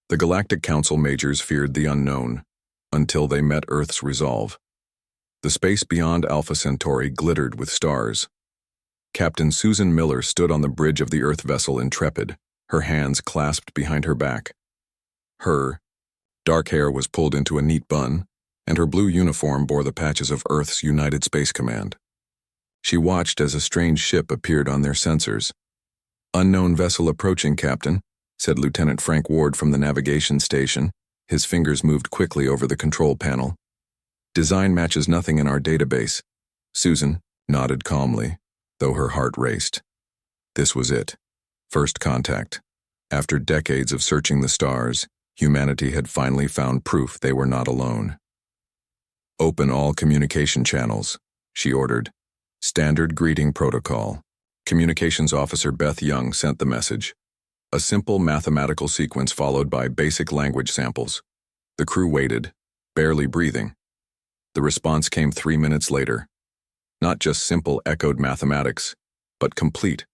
The Galactic Council majors feared the unknown, until they met Earth's resolve. The space beyond Alpha Centauri glittered with stars. Captain Susan Miller stood on the bridge of the Earth vessel Intrepid, her hands clasped behind her back. Her dark hair was pulled into a neat bun, and her blue uniform bore the patches of Earth's United Space Command. She watched as a strange ship appeared on their sensors. "Unknown vessel approaching, Captain," said Lieutenant Frank Ward from the navigation station. His fingers moved quickly over the control panel. "Design matches nothing in our database." Susan nodded calmly, though her heart raced. This was it. First contact. After decades of searching the stars, humanity had finally found proof they were not alone. "Open all communication channels," she ordered. "Standard greeting protocol." Communications Officer Beth Young sent the message. A simple mathematical sequence followed by basic language samples. The crew waited, barely breathing. The response came 3 minutes later. Not just simple echoed mathematics, but complete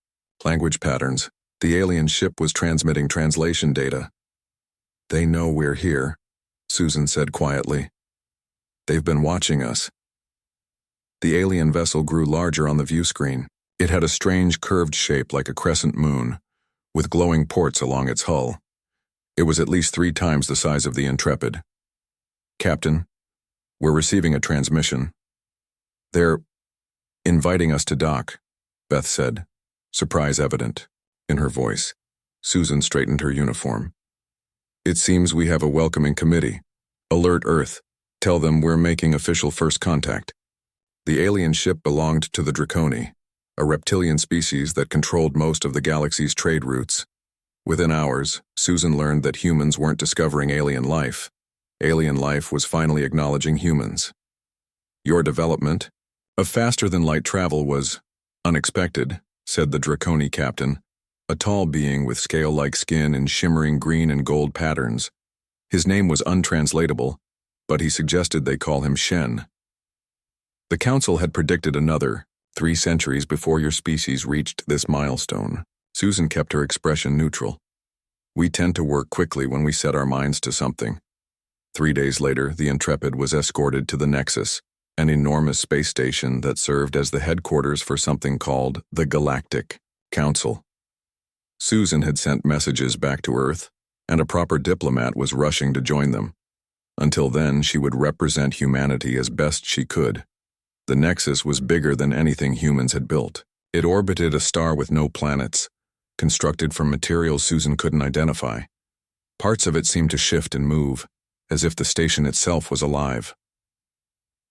language patterns. The alien ship was transmitting translation data. "They know we're here," Susan said quietly. "They've been watching us." The alien vessel grew larger on the view screen. It had a strange curved shape like a crescent moon, with glowing ports along its hull. It was at least 3 times the size of the Intrepid. "Captain, we're receiving a transmission. They're inviting us to dock," Beth said, surprise evident in her voice. Susan straightened her uniform. "It seems we have a welcoming committee. Alert Earth. Tell them we're making official first contact." The alien ship belonged to the Draconi, a reptilian species that controlled most of the galaxy's trade routes. Within hours, Susan learned that humans weren't discovering alien life. Alien life was finally acknowledging humans. "Your development of faster-than-light travel was unexpected," said the Draconi captain, a tall being with scale-like skin in shimmering green and gold patterns. His name was untranslatable, but he suggested they call him Shen. "The Council had predicted another 3 centuries before your species reached this milestone." Susan kept her expression neutral. "We tend to work quickly when we set our minds to something." 3 days later, the Intrepid was escorted to the Nexus, an enormous space station that served as the headquarters for something called the Galactic Council. Susan had sent messages back to Earth, and a proper diplomat was rushing to join them. Until then, she would represent humanity as best she could. The Nexus was bigger than anything humans had built. It orbited a star with no planets, constructed from materials Susan couldn't identify. Parts of it seemed to shift and move, as if the station itself was alive.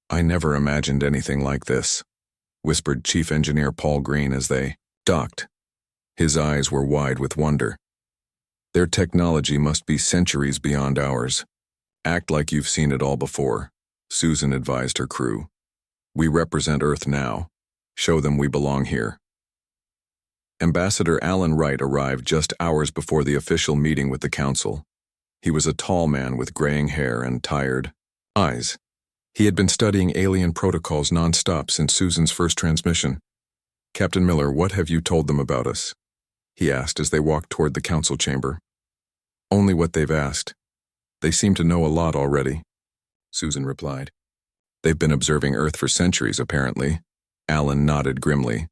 "I never imagined anything like this," whispered Chief Engineer Paul Green as they docked. His eyes were wide with wonder. "Their technology must be centuries beyond ours." "Act like you've seen it all before," Susan advised her crew. "We represent Earth now. Show them we belong here." Ambassador Alan Wright arrived just hours before the official meeting with the Council. He was a tall man with graying hair and tired eyes. He had been studying alien protocols non-stop since Susan's first transmission. "Captain Miller, what have you told them about us?" he asked as they walked toward the Council chamber. "Only what they've asked. They seem to know a lot already," Susan replied. "They've been observing Earth for centuries, apparently." Alan nodded grimly.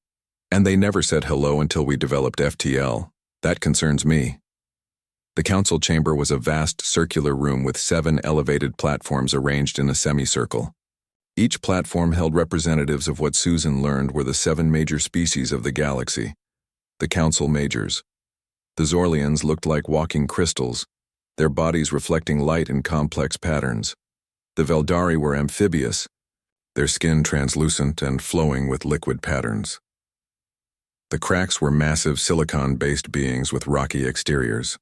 "And they never said hello until we developed FTL. That concerns me." The Council chamber was a vast circular room with 7 elevated platforms arranged in a semicircle. Each platform held representatives of what Susan learned were the 7 major species of the galaxy. The Council majors. The Zorlians looked like walking crystals, their bodies reflecting light in complex patterns. The Veldari were amphibious, their skin translucent and flowing with liquid patterns. The Cracks were massive silicon-based beings with rocky exteriors.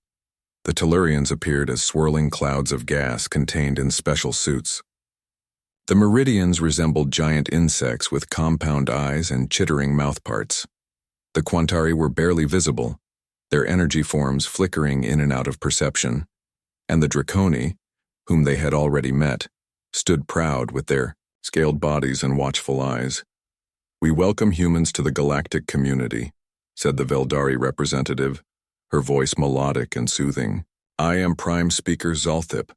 The Tellurians appeared as swirling clouds of gas contained in special suits. The Meridians resembled giant insects with compound eyes and chittering mouthparts. The Quantari were barely visible, their energy forms flickering in and out of perception, and the Draconi, whom they had already met, stood proud with their scaled bodies and watchful eyes. "We welcome humans to the galactic community," said the Veldari representative, her voice melodic and soothing. I am Prime Speaker Zalthip.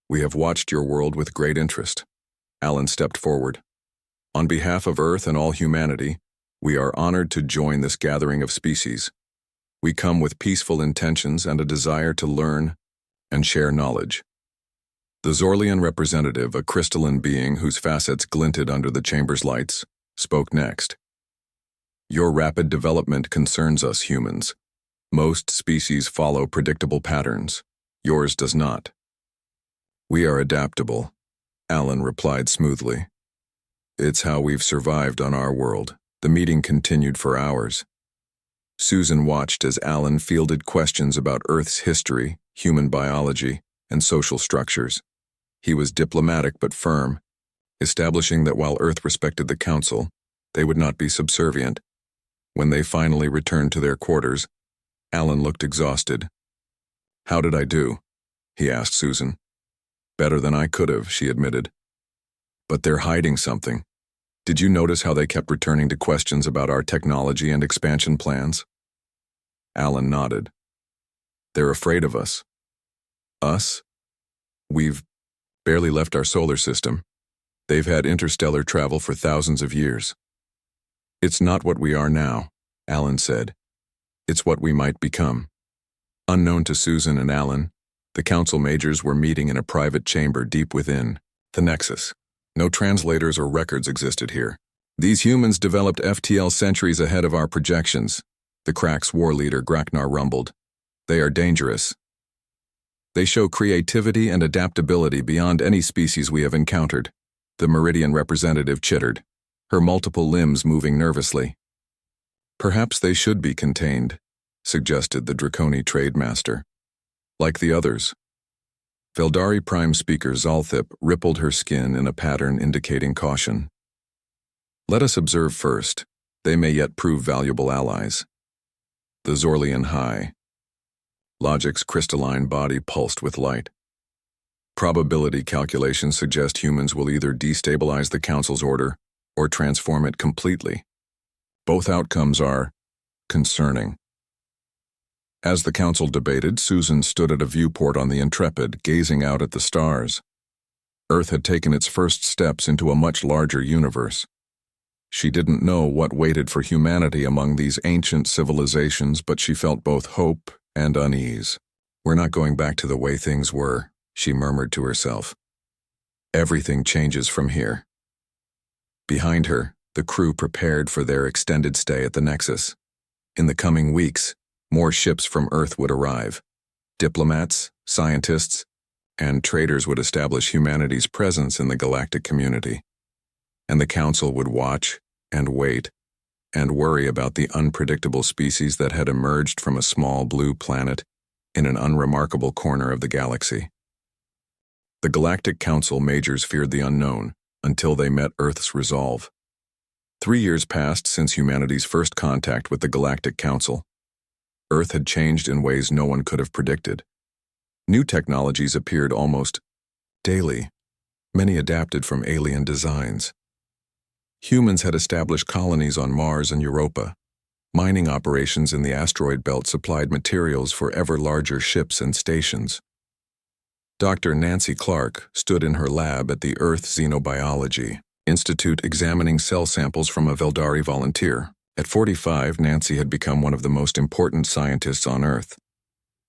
We have watched your world with great interest. Alan stepped forward. On behalf of Earth and all humanity, we are honored to join this gathering of species. We come with peaceful intentions and a desire to learn and share knowledge. The Zorlian representative, a crystalline being whose facets glinted under the chamber's lights, spoke next. Your rapid development concerns us humans. Most species follow predictable patterns. Yours does not. We are adaptable, Alan replied smoothly. It's how we've survived on our world. The meeting continued for hours. Susan watched as Alan fielded questions about Earth's history, human biology, and social structures. He was diplomatic but firm, establishing that while Earth respected the Council, they would not be subservient. When they finally returned to their quarters, Alan looked exhausted. How did I do? He asked Susan. Better than I could have, she admitted. But they're hiding something. Did you notice how they kept returning to questions about our technology and expansion plans? Alan nodded. They're afraid of us. Us? We've barely left our solar system. They've had interstellar travel for thousands of years. It's not what we are now, Alan said. It's what we might become. Unknown to Susan and Alan, the council majors were meeting in a private chamber deep within the Nexus. No translators or records existed here. These humans developed FTL centuries ahead of our projections, the Crack's war leader Graknar rumbled. They are dangerous. They show creativity and adaptability beyond any species we have encountered, the Meridian representative chittered, her multiple limbs moving nervously. Perhaps they should be contained, suggested the Draconi trademaster. Like the others. Veldari Prime Speaker Zalthip rippled her skin in a pattern indicating caution. Let us observe first. They may yet prove valuable allies. The Zorlian High. Logic's crystalline body pulsed with light. Probability calculations suggest humans will either destabilize the Council's order or transform it completely. Both outcomes are concerning. As the Council debated, Susan stood at a viewport on the Intrepid, gazing out at the stars. Earth had taken its first steps into a much larger universe. She didn't know what waited for humanity among these ancient civilizations, but she felt both hope and unease. We're not going back to the way things were, she murmured to herself. Everything changes from here. Behind her, the crew prepared for their extended stay at the Nexus. In the coming weeks, more ships from Earth would arrive. Diplomats, scientists, and traders would establish humanity's presence in the galactic community. And the Council would watch and wait and worry about the unpredictable species that had emerged from a small blue planet in an unremarkable corner of the galaxy. The Galactic Council majors feared the unknown until they met Earth's resolve. 3 years passed since humanity's first contact with the Galactic Council. Earth had changed in ways no one could have predicted. New technologies appeared almost daily, many adapted from alien designs. Humans had established colonies on Mars and Europa. Mining operations in the asteroid belt supplied materials for ever larger ships and stations. Dr. Nancy Clark stood in her lab at the Earth Xenobiology Institute examining cell samples from a Veldari volunteer. At 45, Nancy had become one of the most important scientists on Earth.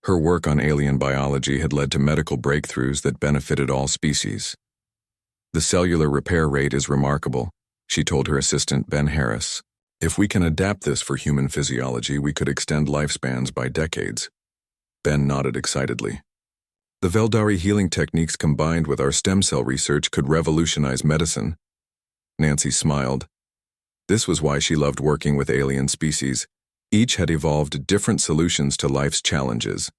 Her work on alien biology had led to medical breakthroughs that benefited all species. The cellular repair rate is remarkable, she told her assistant Ben Harris. If we can adapt this for human physiology, we could extend lifespans by decades. Ben nodded excitedly. The Veldari healing techniques combined with our stem cell research could revolutionize medicine. Nancy smiled. This was why she loved working with alien species. Each had evolved different solutions to life's challenges.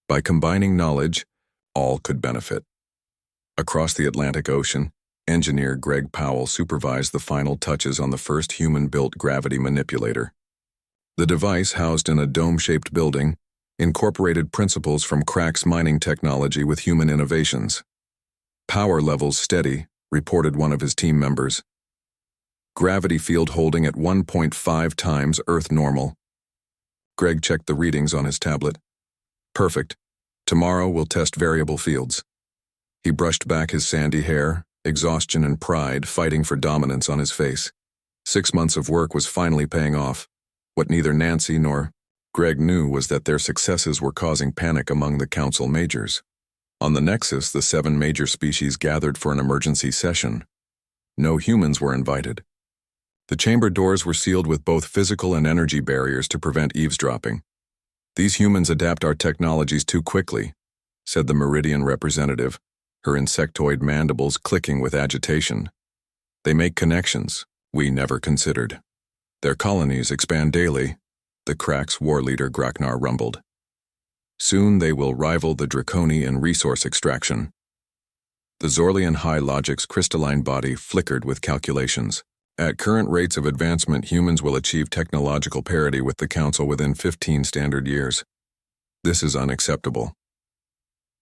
By combining knowledge, all could benefit. Across the Atlantic Ocean, engineer Greg Powell supervised the final touches on the first human-built gravity manipulator. The device, housed in a dome-shaped building, incorporated principles from Crack's mining technology with human innovations. Power levels steady, reported one of his team members. Gravity field holding at 1.5 times Earth normal. Greg checked the readings on his tablet. Perfect. Tomorrow we'll test variable fields. He brushed back his sandy hair, exhaustion and pride fighting for dominance on his face. 6 months of work was finally paying off. What neither Nancy nor Greg knew was that their successes were causing panic among the council majors. On the Nexus, the 7 major species gathered for an emergency session. No humans were invited. The chamber doors were sealed with both physical and energy barriers to prevent eavesdropping. "These humans adapt our technologies too quickly," said the Meridian representative, her insectoid mandibles clicking with agitation. "They make connections we never considered. Their colonies expand daily," the Crack's war leader Graknar rumbled. "Soon they will rival the Draconi in resource extraction." The Zorlian High Logic's crystalline body flickered with calculations. At current rates of advancement, humans will achieve technological parity with the Council within 15 standard years. This is unacceptable.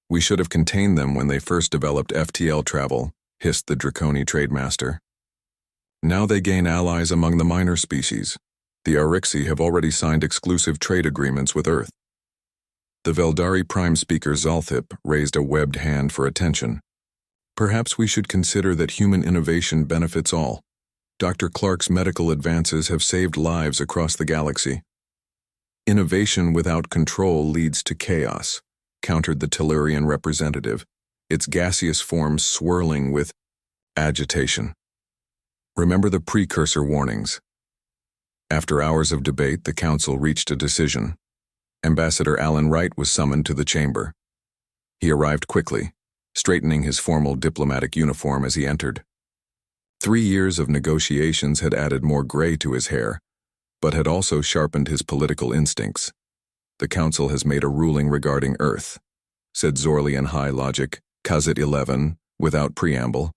"We should have contained them when they first developed FTL travel," hissed the Draconi trademaster. "Now they gain allies among the minor species. The Orcs have already signed exclusive trade agreements with Earth." The Veldari Prime Speaker Zalthip raised a webbed hand for attention. "Perhaps we should consider that human innovation benefits all. Dr. Clark's medical advances have saved lives across the galaxy." "Innovation without control leads to chaos," countered the Tellurian representative, its gaseous form swirling with agitation. "Remember the precursor warnings." After hours of debate, the council reached a decision. Ambassador Alan Wright was summoned to the chamber. He arrived quickly, straightening his formal diplomatic uniform as he entered. 3 years of negotiations had added more gray to his hair, but had also sharpened his political instincts. "The Council has made a ruling regarding Earth," said Zorlian High Logic, Kazit 11, without preamble.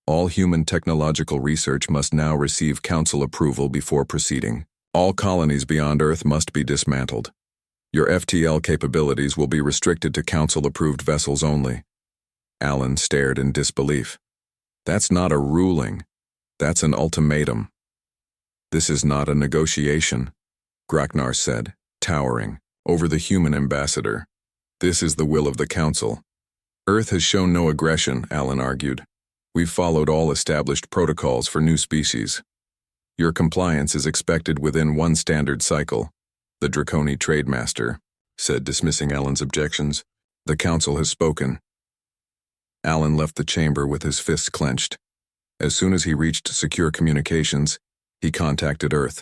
"All human technological research must now receive Council approval before proceeding. All colonies beyond Earth must be dismantled. Your FTL capabilities will be restricted to Council-approved vessels only." Alan stared in disbelief. "That's not a ruling. That's an ultimatum." "This is not a negotiation," Graknar said, towering over the human ambassador. "This is the will of the Council." "Earth has shown no aggression," Alan argued. "We've followed all established protocols for new species. Your compliance is expected within 1 standard cycle," the Draconi trademaster said, dismissing Alan's objections. "The Council has spoken." Alan left the chamber with his fists clenched. As soon as he reached secure communications, he contacted Earth.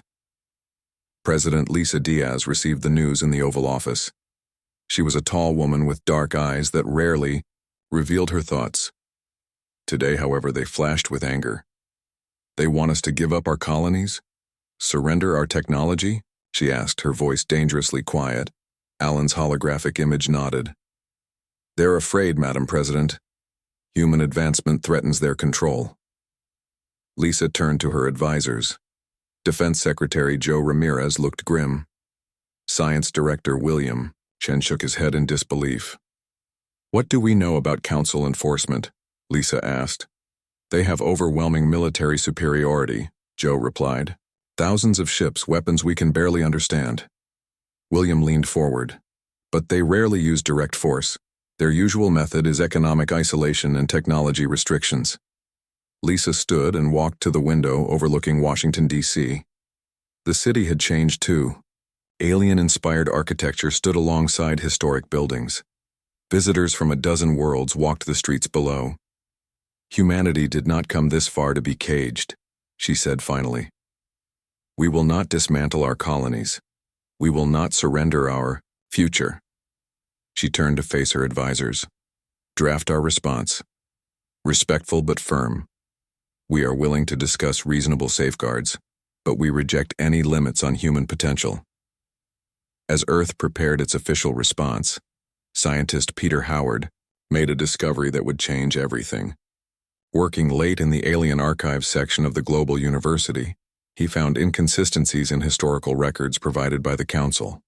President Lisa Diaz received the news in the Oval Office. She was a tall woman with dark eyes that rarely revealed her thoughts. Today, however, they flashed with anger. "They want us to give up our colonies? Surrender our technology?" she asked, her voice dangerously quiet. Alan's holographic image nodded. "They're afraid, Madam President. Human advancement threatens their control." Lisa turned to her advisors. Defense Secretary Joe Ramirez looked grim. Science Director William Chen shook his head in disbelief. "What do we know about Council enforcement?" Lisa asked. "They have overwhelming military superiority," Joe replied. "Thousands of ships, weapons we can barely understand." William leaned forward. "But they rarely use direct force. Their usual method is economic isolation and technology restrictions." Lisa stood and walked to the window overlooking Washington, D.C. The city had changed too. Alien-inspired architecture stood alongside historic buildings. Visitors from a dozen worlds walked the streets below. "Humanity did not come this far to be caged," she said finally. "We will not dismantle our colonies. We will not surrender our future." She turned to face her advisors. "Draft our response. Respectful but firm. We are willing to discuss reasonable safeguards, but we reject any limits on human potential." As Earth prepared its official response, scientist Peter Howard made a discovery that would change everything. Working late in the Alien Archives section of the Global University, he found inconsistencies in historical records provided by the Council.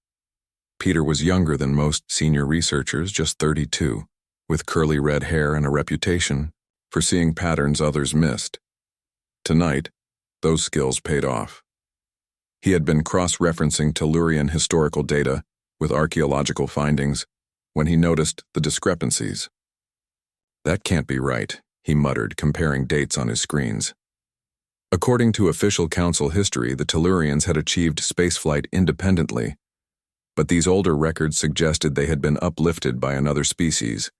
Peter was younger than most senior researchers, just 32, with curly red hair and a reputation for seeing patterns others missed. Tonight, those skills paid off. He had been cross-referencing Tellurian historical data with archaeological findings, when he noticed the discrepancies. "That can't be right," he muttered, comparing dates on his screens. According to official council history, the Tellurians had achieved spaceflight independently, but these older records suggested they had been uplifted by another species.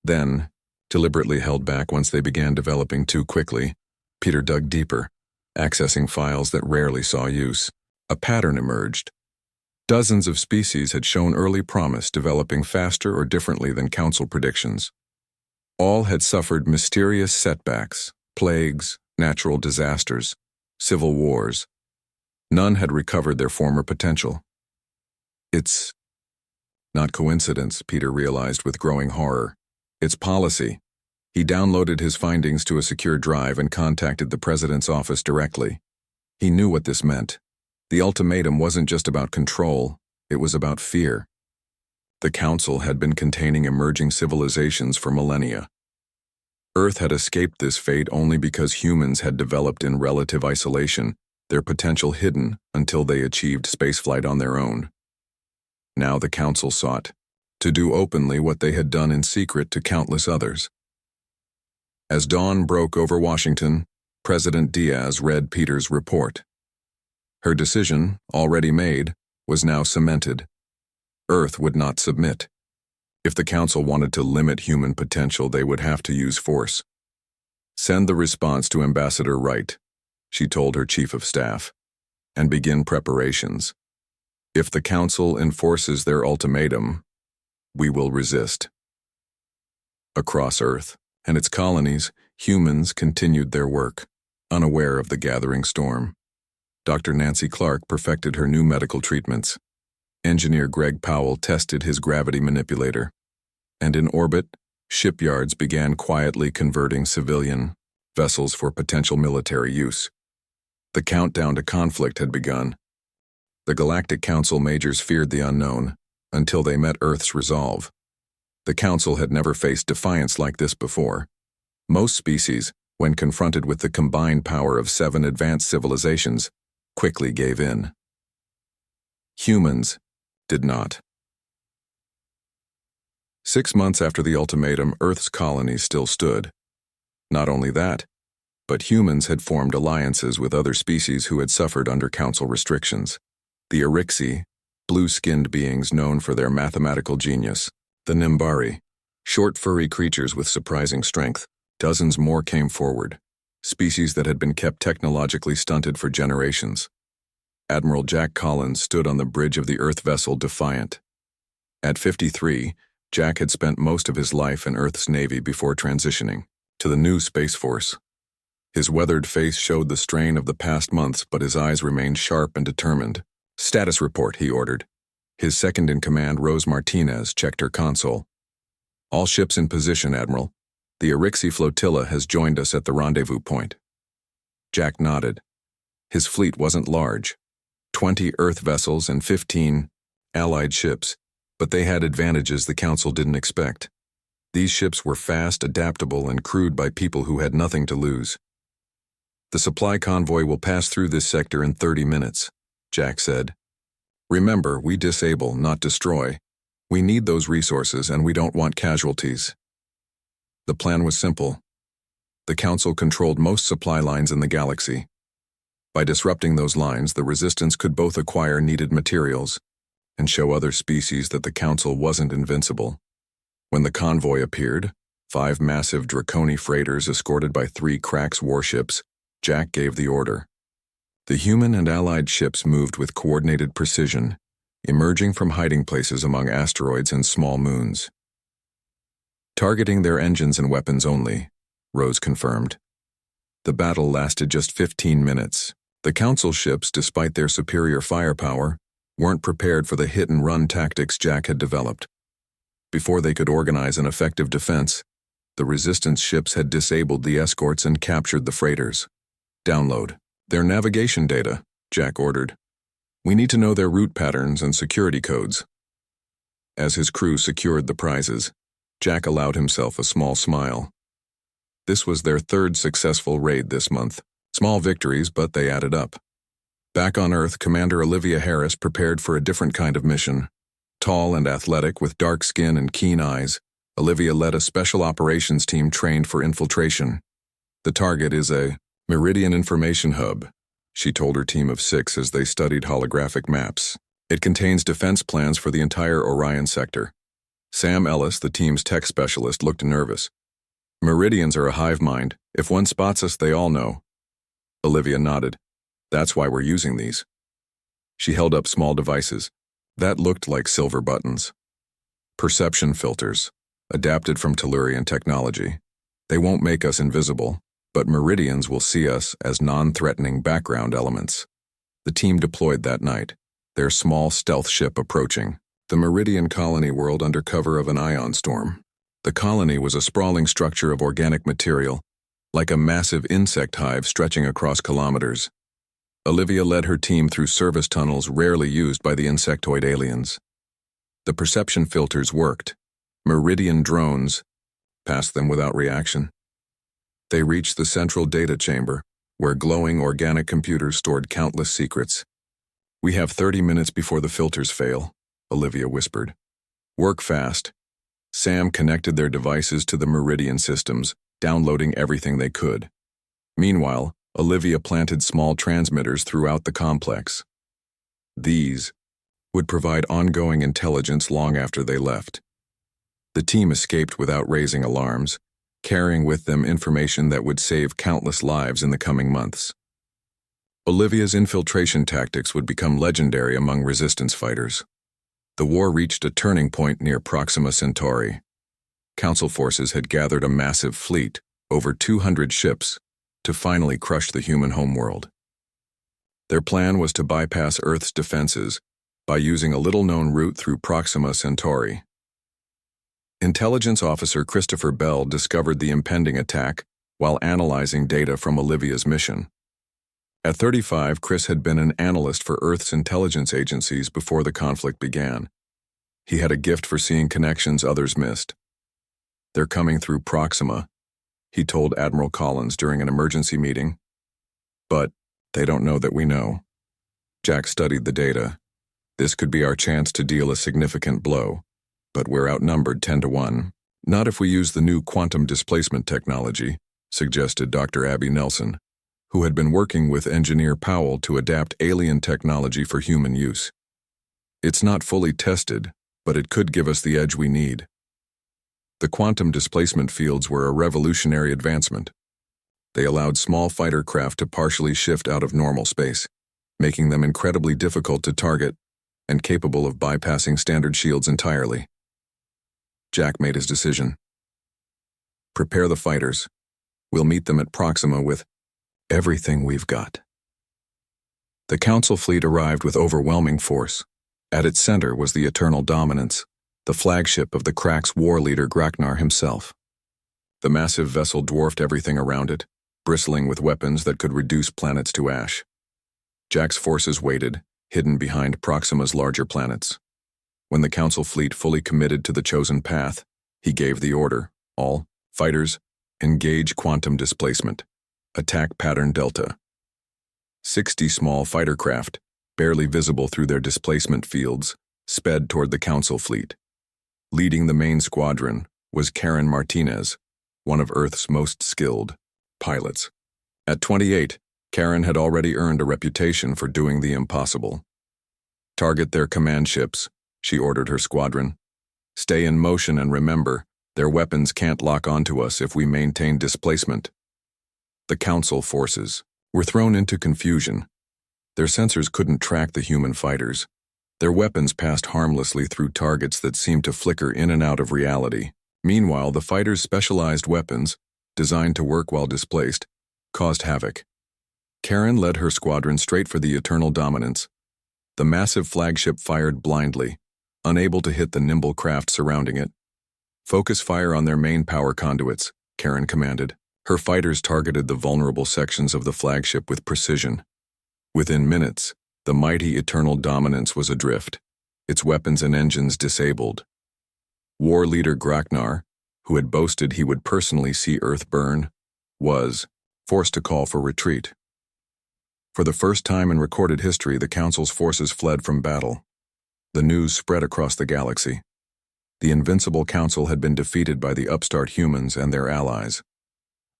Then, deliberately held back once they began developing too quickly, Peter dug deeper, accessing files that rarely saw use. A pattern emerged. Dozens of species had shown early promise, developing faster or differently than council predictions. All had suffered mysterious setbacks, plagues, natural disasters, civil wars. None had recovered their former potential. It's not coincidence, Peter realized with growing horror. It's policy. He downloaded his findings to a secure drive and contacted the president's office directly. He knew what this meant. The ultimatum wasn't just about control, it was about fear. The council had been containing emerging civilizations for millennia. Earth had escaped this fate only because humans had developed in relative isolation, their potential hidden until they achieved spaceflight on their own. Now the council sought to do openly what they had done in secret to countless others. As dawn broke over Washington, President Diaz read Peter's report. Her decision, already made, was now cemented. Earth would not submit. If the council wanted to limit human potential, they would have to use force. "Send the response to Ambassador Wright," she told her chief of staff, "and begin preparations. If the council enforces their ultimatum, we will resist." Across Earth and its colonies, humans continued their work, unaware of the gathering storm. Dr. Nancy Clark perfected her new medical treatments. Engineer Greg Powell tested his gravity manipulator. And in orbit, shipyards began quietly converting civilian vessels for potential military use. The countdown to conflict had begun. The Galactic Council majors feared the unknown until they met Earth's resolve. The Council had never faced defiance like this before. Most species, when confronted with the combined power of 7 advanced civilizations, quickly gave in. Humans did not. 6 months after the ultimatum, Earth's colonies still stood. Not only that, but humans had formed alliances with other species who had suffered under council restrictions. The Orcs, blue-skinned beings known for their mathematical genius. The Nimbari, short furry creatures with surprising strength. Dozens more came forward, species that had been kept technologically stunted for generations. Admiral Jack Collins stood on the bridge of the Earth vessel defiant. At 53, Jack had spent most of his life in Earth's Navy before transitioning to the new Space Force. His weathered face showed the strain of the past months, but his eyes remained sharp and determined. "Status report," he ordered. His second-in-command, Rose Martinez, checked her console. "All ships in position, Admiral. The Orcs flotilla has joined us at the rendezvous point." Jack nodded. His fleet wasn't large. 20 Earth vessels and 15 Allied ships, but they had advantages the Council didn't expect. These ships were fast, adaptable, and crewed by people who had nothing to lose. "The supply convoy will pass through this sector in 30 minutes, Jack said. "Remember, we disable, not destroy. We need those resources, and we don't want casualties." The plan was simple. The Council controlled most supply lines in the galaxy. By disrupting those lines, the Resistance could both acquire needed materials and show other species that the Council wasn't invincible. When the convoy appeared, 5 massive Draconi freighters escorted by 3 Krax warships, Jack gave the order. The human and Allied ships moved with coordinated precision, emerging from hiding places among asteroids and small moons. "Targeting their engines and weapons only," Rose confirmed. The battle lasted just 15 minutes. The Council ships, despite their superior firepower, weren't prepared for the hit-and-run tactics Jack had developed. Before they could organize an effective defense, the Resistance ships had disabled the escorts and captured the freighters. "Download their navigation data," Jack ordered. "We need to know their route patterns and security codes." As his crew secured the prizes, Jack allowed himself a small smile. This was their 3rd successful raid this month. Small victories, but they added up. Back on Earth, Commander Olivia Harris prepared for a different kind of mission. Tall and athletic with dark skin and keen eyes, Olivia led a special operations team trained for infiltration. The target is a Meridian Information Hub, she told her team of 6 as they studied holographic maps. It contains defense plans for the entire Orion sector. Sam Ellis, the team's tech specialist, looked nervous. Meridians are a hive mind. If one spots us, they all know. Olivia nodded. That's why we're using these. She held up small devices. That looked like silver buttons. Perception filters, adapted from Tellurian technology. They won't make us invisible, but Meridians will see us as non-threatening background elements. The team deployed that night, their small stealth ship approaching the Meridian colony world under cover of an ion storm. The colony was a sprawling structure of organic material, like a massive insect hive stretching across kilometers. Olivia led her team through service tunnels rarely used by the insectoid aliens. The perception filters worked. Meridian drones passed them without reaction. They reached the central data chamber, where glowing organic computers stored countless secrets. We have 30 minutes before the filters fail, Olivia whispered. Work fast. Sam connected their devices to the Meridian systems, downloading everything they could. Meanwhile, Olivia planted small transmitters throughout the complex. These would provide ongoing intelligence long after they left. The team escaped without raising alarms, carrying with them information that would save countless lives in the coming months. Olivia's infiltration tactics would become legendary among resistance fighters. The war reached a turning point near Proxima Centauri. Council forces had gathered a massive fleet, over 200 ships, to finally crush the human homeworld. Their plan was to bypass Earth's defenses by using a little-known route through Proxima Centauri. Intelligence officer Christopher Bell discovered the impending attack while analyzing data from Olivia's mission. At 35, Chris had been an analyst for Earth's intelligence agencies before the conflict began. He had a gift for seeing connections others missed. They're coming through Proxima, he told Admiral Collins during an emergency meeting. But they don't know that we know. Jack studied the data. This could be our chance to deal a significant blow, but we're outnumbered 10-1. Not if we use the new quantum displacement technology, suggested Dr. Abby Nelson, who had been working with Engineer Powell to adapt alien technology for human use. It's not fully tested, but it could give us the edge we need. The quantum displacement fields were a revolutionary advancement. They allowed small fighter craft to partially shift out of normal space, making them incredibly difficult to target and capable of bypassing standard shields entirely. Jack made his decision. Prepare the fighters. We'll meet them at Proxima with everything we've got. The Council fleet arrived with overwhelming force. At its center was the Eternal Dominance, the flagship of the Crack's war leader Graknar himself. The massive vessel dwarfed everything around it, bristling with weapons that could reduce planets to ash. Jack's forces waited, hidden behind Proxima's larger planets. When the Council fleet fully committed to the chosen path, he gave the order, all fighters, engage quantum displacement. Attack pattern Delta. 60 small fighter craft, barely visible through their displacement fields, sped toward the Council fleet. Leading the main squadron was Karen Martinez, one of Earth's most skilled pilots. At 28, Karen had already earned a reputation for doing the impossible. Target their command ships, she ordered her squadron. Stay in motion and remember, their weapons can't lock onto us if we maintain displacement. The Council forces were thrown into confusion. Their sensors couldn't track the human fighters. Their weapons passed harmlessly through targets that seemed to flicker in and out of reality. Meanwhile, the fighters' specialized weapons, designed to work while displaced, caused havoc. Karen led her squadron straight for the Eternal Dominance. The massive flagship fired blindly, unable to hit the nimble craft surrounding it. Focus fire on their main power conduits, Karen commanded. Her fighters targeted the vulnerable sections of the flagship with precision. Within minutes, the mighty Eternal Dominance was adrift, its weapons and engines disabled. War leader Graknar, who had boasted he would personally see Earth burn, was forced to call for retreat. For the first time in recorded history, the Council's forces fled from battle. The news spread across the galaxy. The Invincible Council had been defeated by the upstart humans and their allies.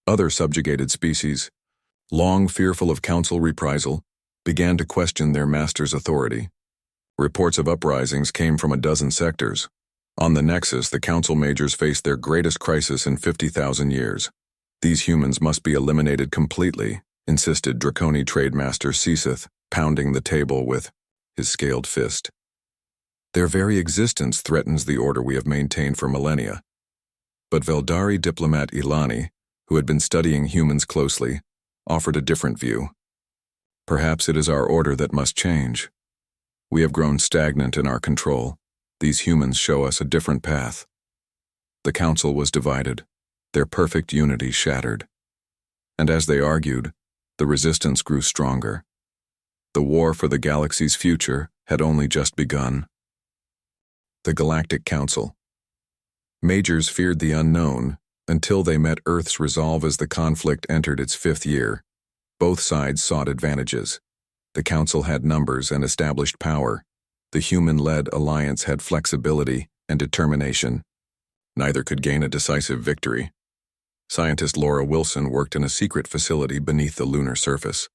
Other subjugated species, long fearful of council reprisal, began to question their master's authority. Reports of uprisings came from a dozen sectors. On the Nexus, the council majors faced their greatest crisis in 50,000 years. These humans must be eliminated completely, insisted Draconi Trademaster Cecith, pounding the table with his scaled fist. Their very existence threatens the order we have maintained for millennia. But Veldari diplomat Ilani, who had been studying humans closely, offered a different view. Perhaps it is our order that must change. We have grown stagnant in our control. These humans show us a different path. The council was divided, their perfect unity shattered. And as they argued, the resistance grew stronger. The war for the galaxy's future had only just begun. The Galactic Council. Majors feared the unknown until they met Earth's resolve as the conflict entered its 5th year. Both sides sought advantages. The Council had numbers and established power. The human-led alliance had flexibility and determination. Neither could gain a decisive victory. Scientist Laura Wilson worked in a secret facility beneath the lunar surface.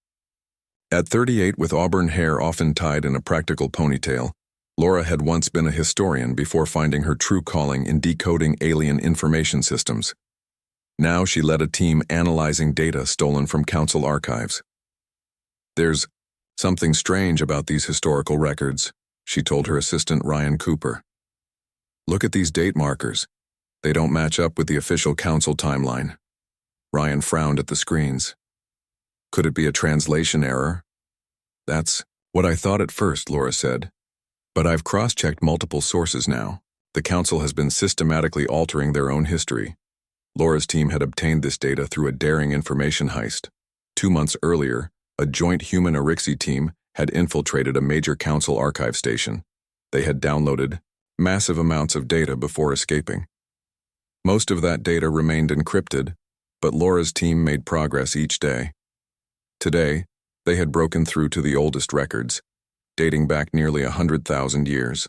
At 38, with auburn hair often tied in a practical ponytail, Laura had once been a historian before finding her true calling in decoding alien information systems. Now she led a team analyzing data stolen from Council archives. "There's something strange about these historical records," she told her assistant Ryan Cooper. "Look at these date markers. They don't match up with the official Council timeline." Ryan frowned at the screens. "Could it be a translation error?" "That's what I thought at first," Laura said. "But I've cross-checked multiple sources now. The Council has been systematically altering their own history." Laura's team had obtained this data through a daring information heist. 2 months earlier, a joint human Orixi team had infiltrated a major Council archive station. They had downloaded massive amounts of data before escaping. Most of that data remained encrypted, but Laura's team made progress each day. Today, they had broken through to the oldest records, dating back nearly 100,000 years.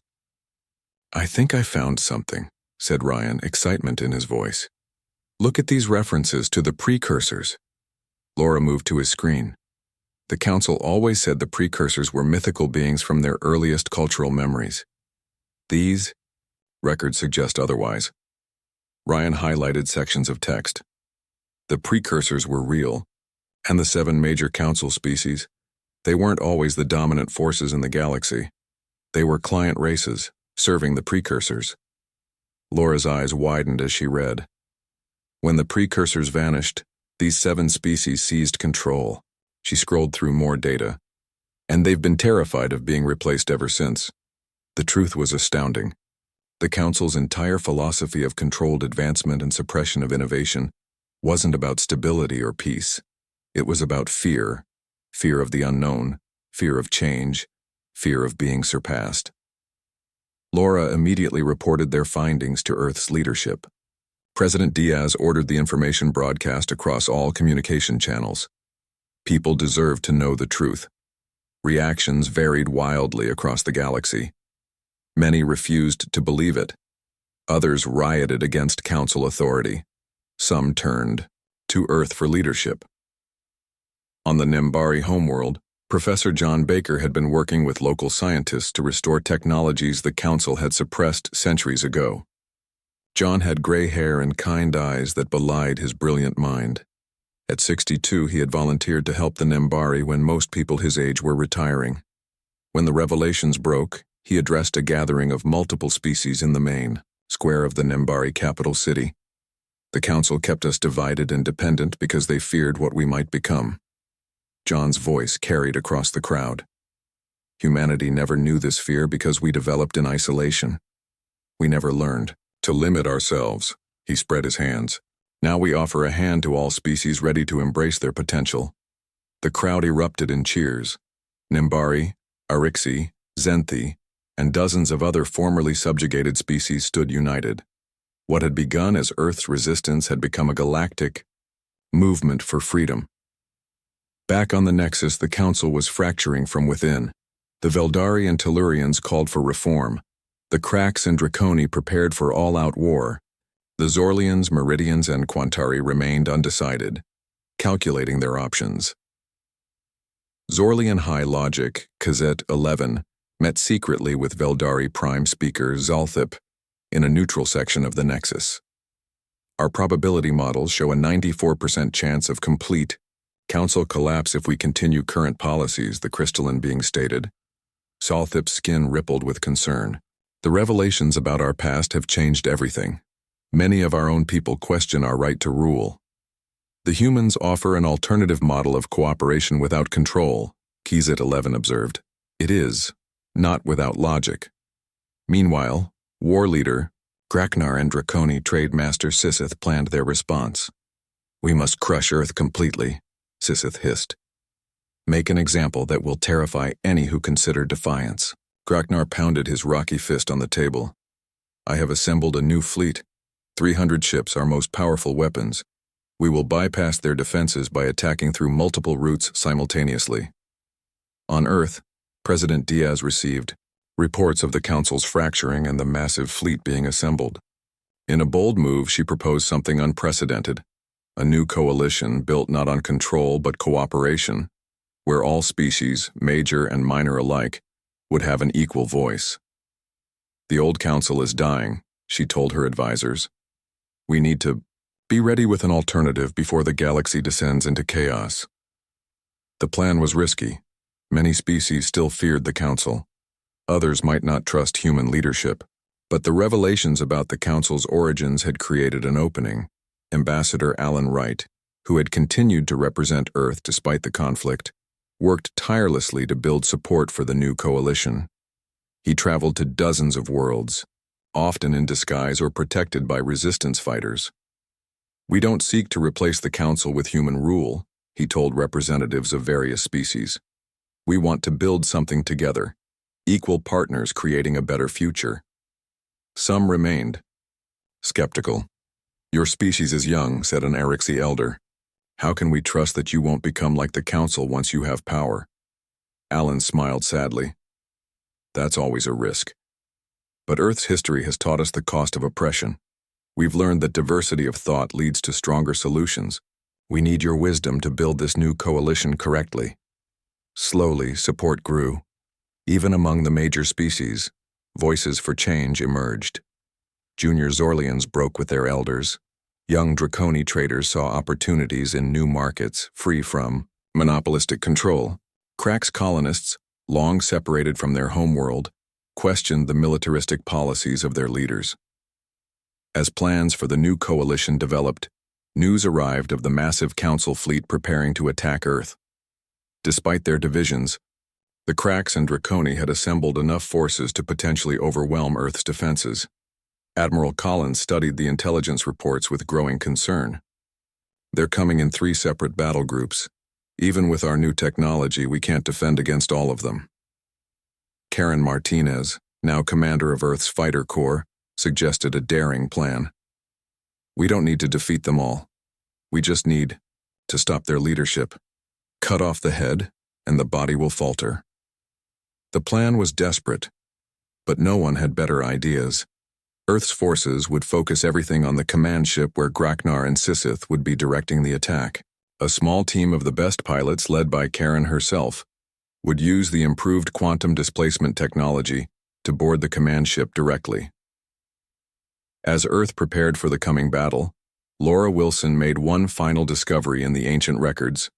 "I think I found something," said Ryan, excitement in his voice. "Look at these references to the precursors." Laura moved to his screen. The Council always said the precursors were mythical beings from their earliest cultural memories. These records suggest otherwise. Ryan highlighted sections of text. The precursors were real, and the 7 major Council species, they weren't always the dominant forces in the galaxy. They were client races, serving the precursors. Laura's eyes widened as she read. When the precursors vanished, these 7 species seized control. She scrolled through more data. And they've been terrified of being replaced ever since. The truth was astounding. The Council's entire philosophy of controlled advancement and suppression of innovation wasn't about stability or peace. It was about fear. Fear of the unknown, fear of change, fear of being surpassed. Laura immediately reported their findings to Earth's leadership. President Diaz ordered the information broadcast across all communication channels. People deserved to know the truth. Reactions varied wildly across the galaxy. Many refused to believe it. Others rioted against Council authority. Some turned to Earth for leadership. On the Nembari homeworld, Professor John Baker had been working with local scientists to restore technologies the Council had suppressed centuries ago. John had gray hair and kind eyes that belied his brilliant mind. At 62, he had volunteered to help the Nembari when most people his age were retiring. When the revelations broke, he addressed a gathering of multiple species in the main square of the Nembari capital city. "The Council kept us divided and dependent because they feared what we might become." John's voice carried across the crowd. "Humanity never knew this fear because we developed in isolation. We never learned to limit ourselves." He spread his hands. "Now we offer a hand to all species ready to embrace their potential." The crowd erupted in cheers. Nembari, Orixi, Zenthi, and dozens of other formerly subjugated species stood united. What had begun as Earth's resistance had become a galactic movement for freedom. Back on the Nexus, the Council was fracturing from within. The Veldari and Tellurians called for reform. The Cracks and Draconi prepared for all-out war. The Zorlians, Meridians, and Quantari remained undecided, calculating their options. Zorlian High Logic, Kazet 11, met secretly with Veldari Prime Speaker Zalthip in a neutral section of the Nexus. Our probability models show a 94% chance of complete council collapse if we continue current policies, the crystalline being stated. Zalthip's skin rippled with concern. The revelations about our past have changed everything. Many of our own people question our right to rule. The humans offer an alternative model of cooperation without control, Kizet 11 observed. It is, not without logic. Meanwhile, war leader, Graknar and Draconi Trade Master Sissith planned their response. We must crush Earth completely, Sissith hissed. Make an example that will terrify any who consider defiance. Graknar pounded his rocky fist on the table. I have assembled a new fleet. 300 ships, our most powerful weapons. We will bypass their defenses by attacking through multiple routes simultaneously. On Earth, President Diaz received reports of the Council's fracturing and the massive fleet being assembled. In a bold move, she proposed something unprecedented, a new coalition built not on control but cooperation, where all species, major and minor alike, would have an equal voice. The old Council is dying, she told her advisors. We need to be ready with an alternative before the galaxy descends into chaos. The plan was risky. Many species still feared the Council. Others might not trust human leadership. But the revelations about the Council's origins had created an opening. Ambassador Alan Wright, who had continued to represent Earth despite the conflict, worked tirelessly to build support for the new coalition. He traveled to dozens of worlds, often in disguise or protected by resistance fighters. We don't seek to replace the Council with human rule, he told representatives of various species. We want to build something together, equal partners creating a better future. Some remained skeptical. Your species is young, said an Erixi elder. How can we trust that you won't become like the Council once you have power? Alan smiled sadly. That's always a risk. But Earth's history has taught us the cost of oppression. We've learned that diversity of thought leads to stronger solutions. We need your wisdom to build this new coalition correctly. Slowly, support grew. Even among the major species, voices for change emerged. Junior Zorlians broke with their elders. Young Draconi traders saw opportunities in new markets, free from monopolistic control. Cracks colonists, long separated from their homeworld, questioned the militaristic policies of their leaders. As plans for the new coalition developed, news arrived of the massive Council fleet preparing to attack Earth. Despite their divisions, the Cracks and Draconi had assembled enough forces to potentially overwhelm Earth's defenses. Admiral Collins studied the intelligence reports with growing concern. They're coming in 3 separate battle groups. Even with our new technology, we can't defend against all of them. Karen Martinez, now commander of Earth's Fighter Corps, suggested a daring plan. We don't need to defeat them all. We just need to stop their leadership. Cut off the head, and the body will falter. The plan was desperate, but no one had better ideas. Earth's forces would focus everything on the command ship where Graknar and Sissith would be directing the attack. A small team of the best pilots, led by Karen herself, would use the improved quantum displacement technology to board the command ship directly. As Earth prepared for the coming battle, Laura Wilson made one final discovery in the ancient records,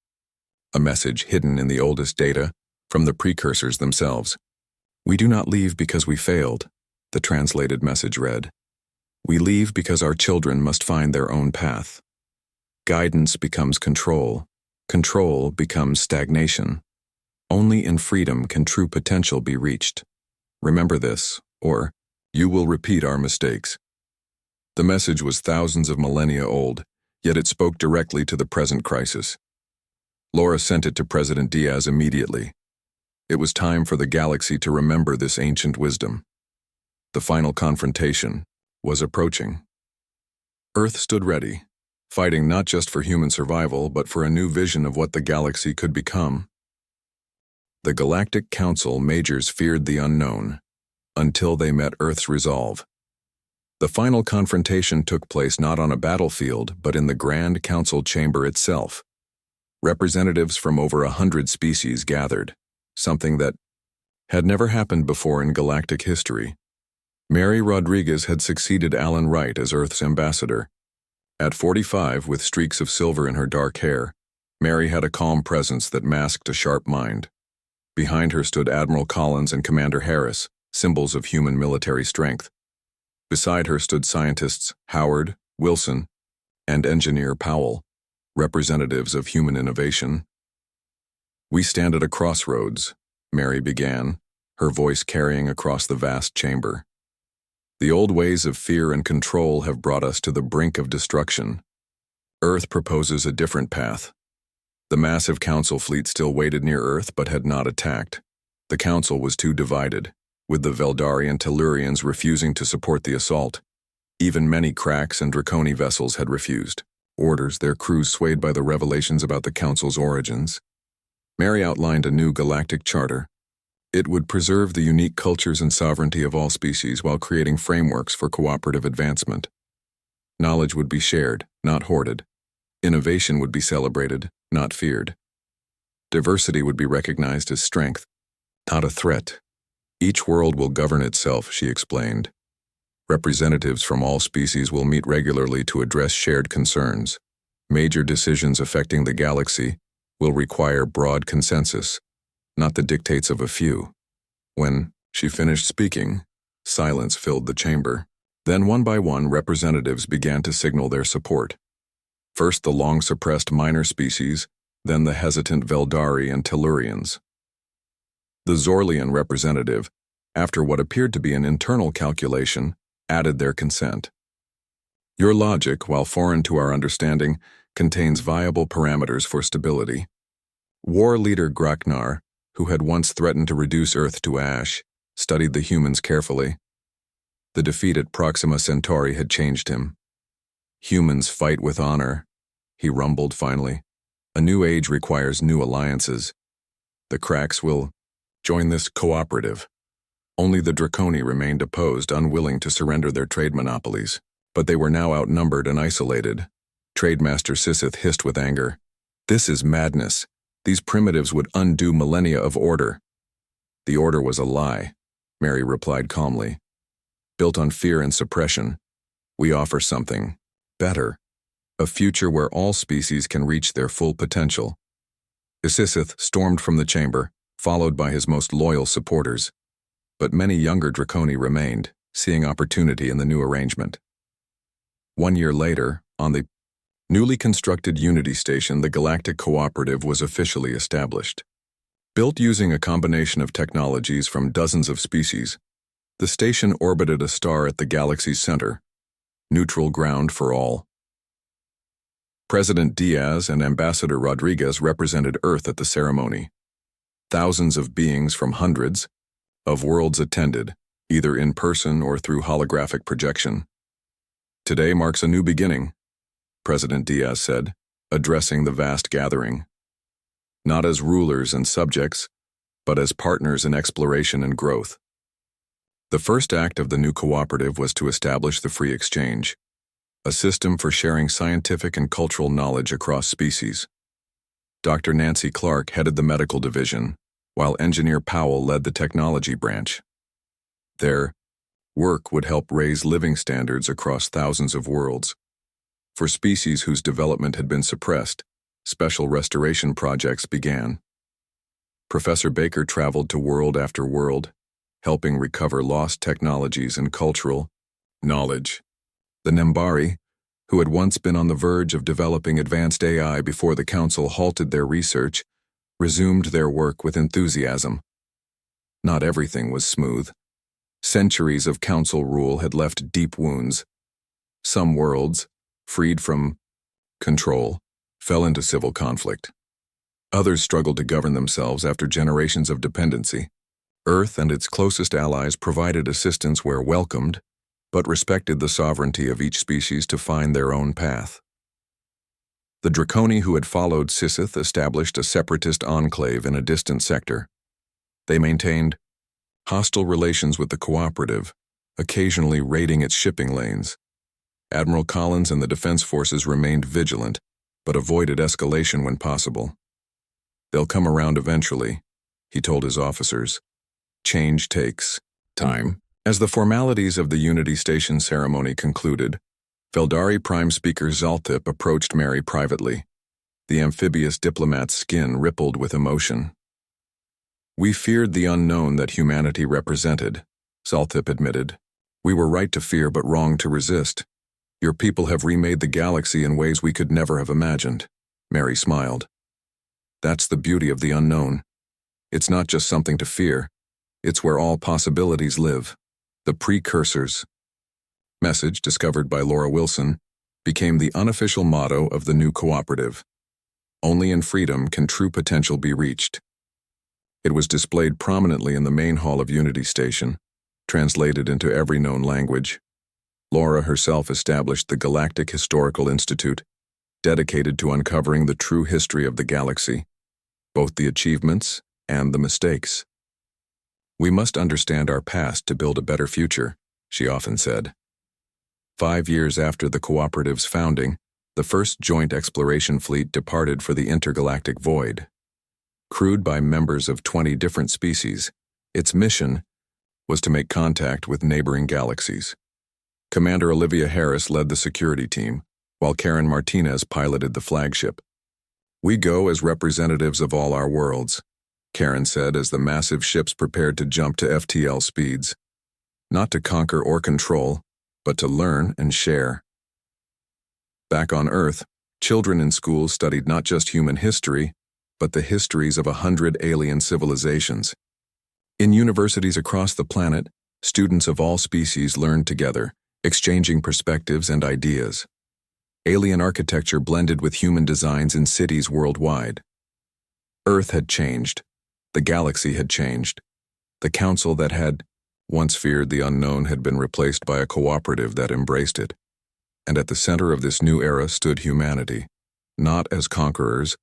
a message hidden in the oldest data from the precursors themselves. We do not leave because we failed, the translated message read. We leave because our children must find their own path. Guidance becomes control. Control becomes stagnation. Only in freedom can true potential be reached. Remember this, or you will repeat our mistakes. The message was thousands of millennia old, yet it spoke directly to the present crisis. Laura sent it to President Diaz immediately. It was time for the galaxy to remember this ancient wisdom. The final confrontation was approaching. Earth stood ready, fighting not just for human survival, but for a new vision of what the galaxy could become. The Galactic Council majors feared the unknown until they met Earth's resolve. The final confrontation took place not on a battlefield, but in the Grand Council chamber itself. Representatives from over 100 species gathered, something that had never happened before in galactic history. Mary Rodriguez had succeeded Alan Wright as Earth's ambassador. At 45, with streaks of silver in her dark hair, Mary had a calm presence that masked a sharp mind. Behind her stood Admiral Collins and Commander Harris, symbols of human military strength. Beside her stood scientists Howard, Wilson, and engineer Powell, representatives of human innovation. "We stand at a crossroads," Mary began, her voice carrying across the vast chamber. "The old ways of fear and control have brought us to the brink of destruction. Earth proposes a different path." The massive council fleet still waited near Earth but had not attacked. The council was too divided, with the Veldari and Tellurians refusing to support the assault. Even many Cracks and Draconi vessels had refused orders, their crews swayed by the revelations about the council's origins. Mary outlined a new galactic charter. It would preserve the unique cultures and sovereignty of all species while creating frameworks for cooperative advancement. Knowledge would be shared, not hoarded. Innovation would be celebrated, not feared. Diversity would be recognized as strength, not a threat. "Each world will govern itself," she explained. "Representatives from all species will meet regularly to address shared concerns. Major decisions affecting the galaxy will require broad consensus, not the dictates of a few." When she finished speaking, silence filled the chamber. Then one by one, representatives began to signal their support. First the long-suppressed minor species, then the hesitant Veldari and Tellurians. The Zorlian representative, after what appeared to be an internal calculation, added their consent. "Your logic, while foreign to our understanding, contains viable parameters for stability." War leader Graknar, who had once threatened to reduce Earth to ash, studied the humans carefully. The defeat at Proxima Centauri had changed him. "Humans fight with honor," he rumbled finally. "A new age requires new alliances. The Cracks will join this cooperative." Only the Draconi remained opposed, unwilling to surrender their trade monopolies. But they were now outnumbered and isolated. Trademaster Sisseth hissed with anger. "This is madness. These primitives would undo millennia of order." "The order was a lie," Mary replied calmly. "Built on fear and suppression, we offer something better. A future where all species can reach their full potential." Sisseth stormed from the chamber, followed by his most loyal supporters. But many younger Draconi remained, seeing opportunity in the new arrangement. 1 year later, on the newly constructed Unity Station, the Galactic Cooperative was officially established. Built using a combination of technologies from dozens of species, the station orbited a star at the galaxy's center, neutral ground for all. President Diaz and Ambassador Rodriguez represented Earth at the ceremony. Thousands of beings from hundreds of worlds attended, either in person or through holographic projection. "Today marks a new beginning," President Diaz said, addressing the vast gathering. "Not as rulers and subjects, but as partners in exploration and growth." The first act of the new cooperative was to establish the free exchange, a system for sharing scientific and cultural knowledge across species. Dr. Nancy Clark headed the medical division, while Engineer Powell led the technology branch. Their work would help raise living standards across thousands of worlds. For species whose development had been suppressed, special restoration projects began. Professor Baker traveled to world after world, helping recover lost technologies and cultural knowledge. The Nembari, who had once been on the verge of developing advanced AI before the Council halted their research, resumed their work with enthusiasm. Not everything was smooth. Centuries of Council rule had left deep wounds. Some worlds, freed from control, fell into civil conflict. Others struggled to govern themselves after generations of dependency. Earth and its closest allies provided assistance where welcomed, but respected the sovereignty of each species to find their own path. The Draconi who had followed Sisseth established a separatist enclave in a distant sector, They maintained hostile relations with the cooperative, occasionally raiding its shipping lanes. Admiral Collins and the defense forces remained vigilant, but avoided escalation when possible. "They'll come around eventually," he told his officers. "Change takes time." As the formalities of the Unity Station ceremony concluded, Feldari Prime Speaker Zalthip approached Mary privately. The amphibious diplomat's skin rippled with emotion. "We feared the unknown that humanity represented," Zalthip admitted. "We were right to fear but wrong to resist. Your people have remade the galaxy in ways we could never have imagined." Mary smiled. "That's the beauty of the unknown. It's not just something to fear. It's where all possibilities live. The precursors." Message, discovered by Laura Wilson, became the unofficial motto of the new cooperative. Only in freedom can true potential be reached. It was displayed prominently in the main hall of Unity Station, translated into every known language. Laura herself established the Galactic Historical Institute, dedicated to uncovering the true history of the galaxy, both the achievements and the mistakes. "We must understand our past to build a better future," she often said. 5 years after the cooperative's founding, the first joint exploration fleet departed for the intergalactic void. Crewed by members of 20 different species, its mission was to make contact with neighboring galaxies. Commander Olivia Harris led the security team, while Karen Martinez piloted the flagship. "We go as representatives of all our worlds," Karen said as the massive ships prepared to jump to FTL speeds. "Not to conquer or control, but to learn and share." Back on Earth, children in schools studied not just human history, but the histories of 100 alien civilizations. In universities across the planet, students of all species learned together, exchanging perspectives and ideas. Alien architecture blended with human designs in cities worldwide. Earth had changed. The galaxy had changed. The council that had once feared the unknown had been replaced by a cooperative that embraced it. And at the center of this new era stood humanity, not as conquerors,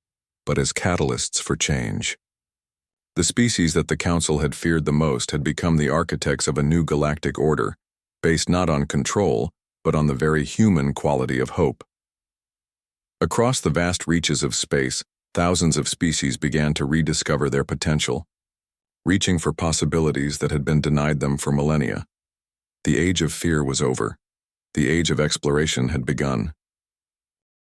but as catalysts for change. The species that the council had feared the most had become the architects of a new galactic order, based not on control, but on the very human quality of hope. Across the vast reaches of space, thousands of species began to rediscover their potential, reaching for possibilities that had been denied them for millennia. The age of fear was over. The age of exploration had begun.